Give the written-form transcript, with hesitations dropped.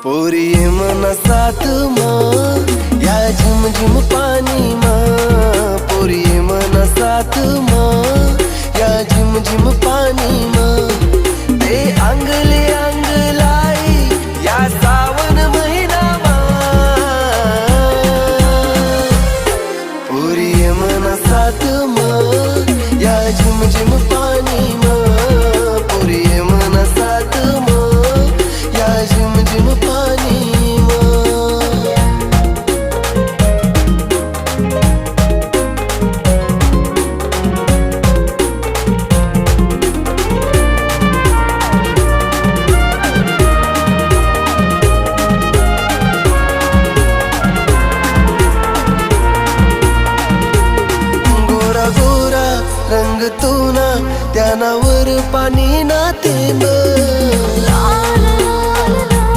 पोरी मना साथ मा या झिम झिम पानी मा, पोरी मना साथ मा या झिम झिम पानी मा, ते अंगले अंगलाई या सावन महिना मा, पोरी मना साथ मा या झिम झिम पानी मा, पोरी मना साथ मा या झिम झिम पानी मा। गोरा गोरा रंग तू ना त्यानावर पाणी ना थेंब,